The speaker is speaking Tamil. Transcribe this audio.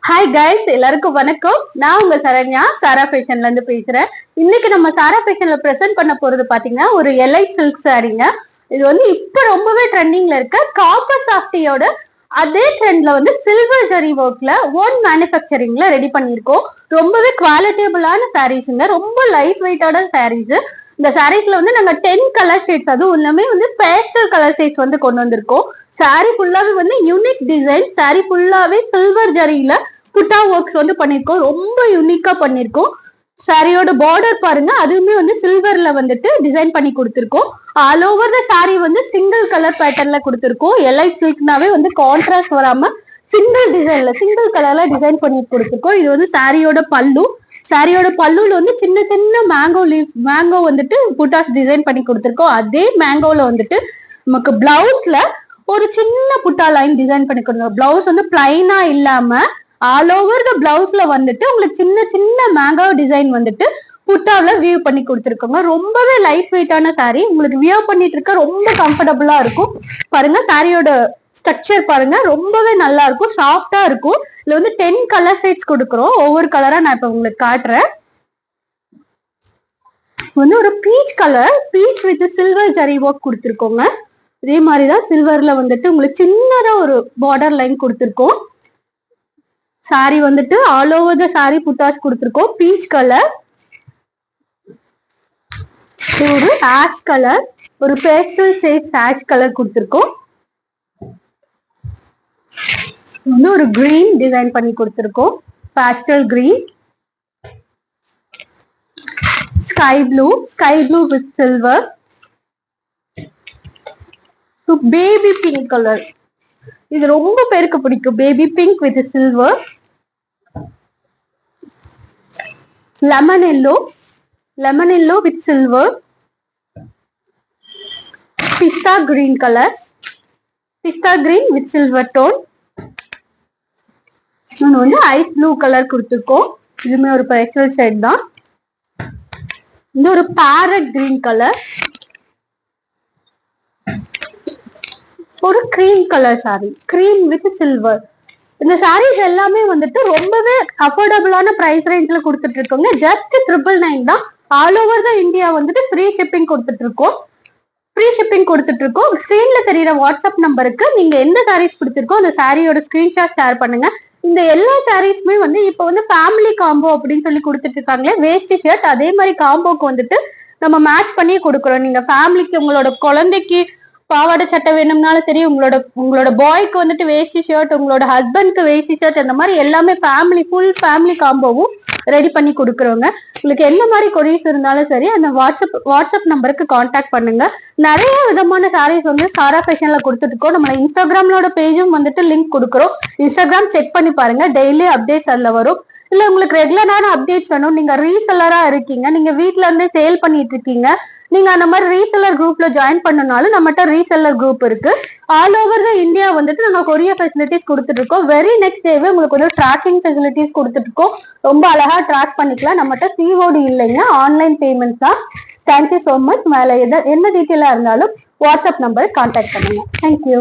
ஹாய் கைஸ், எல்லாருக்கும் வணக்கம். நான் உங்க சரண்யா, சாரா ஃபேஷன்ல இருந்து பேசுறேன். இன்னைக்கு நம்ம சாரா ஃபேஷன்ல பிரசன்ட் பண்ண போறது பாத்தீங்கன்னா ஒரு எலைட் சில்க் சாரீங்க. இது வந்து இப்ப ரொம்பவே ட்ரெண்டிங்ல இருக்க காப்பர் சாஃப்டியோட அதே ட்ரெண்ட்ல வந்து சில்வர் ஜரி ஒர்க்ல ஓன் மேனுஃபேக்சரிங்ல ரெடி பண்ணிருக்கோம். ரொம்பவே குவாலிட்டபிளான சாரீஸ்ங்க, ரொம்ப லைட் வெயிட்டான சாரீஸ். இந்த சாரீஸ்ல வந்து நாங்க 10 கலர் ஷேட்ஸ், அதுவும் எல்லாமே வந்து பேஸ்டல் கலர் ஷேட்ஸ் வந்து கொண்டு வந்திருக்கோம். சாரி ஃபுல்லாவே வந்து யூனிக் டிசைன். சாரி ஃபுல்லாவே சில்வர் ஜரியில புட்டா ஒர்க்ஸ் வந்து பண்ணிருக்கோம். ரொம்ப யூனிக்கா பண்ணிருக்கோம். சாரியோட பார்டர் பாருங்க, அதுவுமே வந்து சில்வர்ல வந்துட்டு டிசைன் பண்ணி கொடுத்துருக்கோம். ஆல் ஓவர் த சாரி வந்து சிங்கிள் கலர் பேட்டர்ன்ல கொடுத்துருக்கோம். எலைட் சில்க்னாவே வந்து கான்ட்ராஸ்ட் வராம சிங்கிள் கலர்ல டிசைன் பண்ணி கொடுத்துருக்கோம். இது வந்து சாரியோட பல்லு. சாரியோட பல்லுல வந்து சின்ன சின்ன மேங்கோ வந்துட்டு புட்டாஸ் டிசைன் பண்ணி கொடுத்துருக்கோம். அதே மேங்கோல வந்துட்டு நமக்கு பிளவுஸ்ல ஒரு சின்ன புட்டா லைன் டிசைன் பண்ணி கொடுங்க. பிளவுஸ் வந்து பிளைனா இல்லாம ஆல் ஓவர் த பிளவுஸ்ல வந்துட்டு உங்களுக்கு சின்ன சின்ன மேங்கோ டிசைன் வந்துட்டு புட்டாவில வியூ பண்ணி கொடுத்துருக்கோங்க. ரொம்பவே லைட் வெயிட்டான சாரி, உங்களுக்கு வியூ பண்ணிட்டு இருக்க ரொம்ப கம்ஃபர்டபுளா இருக்கும். பாருங்க, சாரியோட ஸ்ட்ரக்சர் பாருங்க, ரொம்பவே நல்லா இருக்கும், சாஃப்டா இருக்கும். இதுல வந்து 10 கலர் ஷேட்ஸ் கொடுக்குறோம். ஒவ்வொரு கலரா நான் இப்ப உங்களுக்கு காட்டுறேன். வந்து ஒரு peach colour, peach with silver zari work கொடுத்துருக்கோங்க. இதே மாதிரிதான் சில்வர்ல வந்துட்டு உங்களுக்கு சின்னதா ஒரு பார்டர் லைன் கொடுத்துருக்கோம். சாரி வந்துட்டு all over the sari buttas கொடுத்துருக்கோம். பீச் கலர், ஒரு ஆஷ் கலர், ஒரு பேஸ்டல் ஷேட்ஸ் ஆஷ் கலர் கொடுத்துருக்கோம். வந்து ஒரு கிரீன் டிசைன் பண்ணி கொடுத்துருக்கோம். Pastel green, sky blue with silver, baby pink colour. இது ரொம்ப பேருக்கு பிடிக்கும், baby pink with silver. Lemon yellow with silver. பிஸ்தா green colour, pista green with silver tone. வந்து ஐஸ் ப்ளூ கலர் கொடுத்துருக்கோம். இதுமே ஒரு பேஸ்டல் ஷேட் தான். இது ஒரு பேரட் கிரீன் கலர், ஒரு cream colour sari, cream with silver. இந்த சாரீஸ் எல்லாமே வந்துட்டு ரொம்பவே அஃபோர்டபுளான பிரைஸ் ரேஞ்ச்ல கொடுத்துட்டு இருக்கோங்க. ஜஸ்ட் 999 தான். ஆல் ஓவர் த இந்தியா வந்துட்டு ஃப்ரீ ஷிப்பிங் கொடுத்துட்டு இருக்கோம். ஸ்கிரீன்ல தெரியுற வாட்ஸ்அப் நம்பருக்கு நீங்க எந்த சாரீஸ் பிடிச்சிருக்கோ அந்த சாரியோட ஸ்கிரீன்ஷாட் ஷேர் பண்ணுங்க. இந்த எல்லா சாரீஸுமே வந்து இப்போ வந்து ஃபேமிலி காம்போ அப்படின்னு சொல்லி கொடுத்துட்டு இருக்காங்களே, வேஷ்டி ஷர்ட், அதே மாதிரி காம்போக்கு வந்துட்டு நம்ம மேட்ச் பண்ணி கொடுக்குறோம். நீங்க ஃபேமிலிக்கு உங்களோட குழந்தைக்கு பாவாடை சட்டை வேணும்னாலும் சரி, உங்களோட பாய்க்கு வந்துட்டு வேஷ்டி ஷர்ட், உங்களோட ஹஸ்பண்ட்க்கு வேஷ்டி ஷர்ட், அந்த மாதிரி எல்லாமே ஃபுல் ஃபேமிலி காம்போவும் ரெடி பண்ணி கொடுக்குறோங்க. உங்களுக்கு என்ன மாதிரி கொரீஸ் இருந்தாலும் சரி, அந்த வாட்ஸ்அப் நம்பருக்கு கான்டாக்ட் பண்ணுங்க. நிறைய விதமான சாரீஸ் வந்து சாரா ஃபேஷன்ல கொடுத்துட்டு இருக்கோம். நம்ம இன்ஸ்டாகிராமோட பேஜும் வந்துட்டு லிங்க் கொடுக்குறோம். இன்ஸ்டாகிராம் செக் பண்ணி பாருங்க, டெய்லி அப்டேட்ஸ் அதுல வரும். இல்ல உங்களுக்கு ரெகுலரான அப்டேட்ஸ் வேணும், நீங்க ரீசெல்லரா இருக்கீங்க, நீங்க வீட்ல இருந்தே சேல் பண்ணிட்டு இருக்கீங்க, நீங்க அந்த மாதிரி ரீசெல்லர் குரூப்ல ஜாயின் பண்ணனாலும் நம்மகிட்ட ரீசெல்லர் குரூப் இருக்கு. ஆல் ஓவர் த இந்தியா வந்துட்டு நாங்க கொரியர் ஃபெசிலிட்டிஸ் கொடுத்துட்டு இருக்கோம். வெரி நெக்ஸ்ட் டேவே உங்களுக்கு வந்து ட்ராக்கிங் ஃபெசிலிட்டிஸ் கொடுத்துட்டு இருக்கோம். ரொம்ப அழகா ட்ராக் பண்ணிக்கலாம். நம்மகிட்ட சிஓடி இல்லைங்க, ஆன்லைன் பேமெண்ட்ஸ் தான். Thank you so much. மேல என்ன டீட்டெயிலா இருந்தாலும் வாட்ஸ்அப் நம்பருக்கு கான்டாக்ட் பண்ணுங்க. தேங்க்யூ.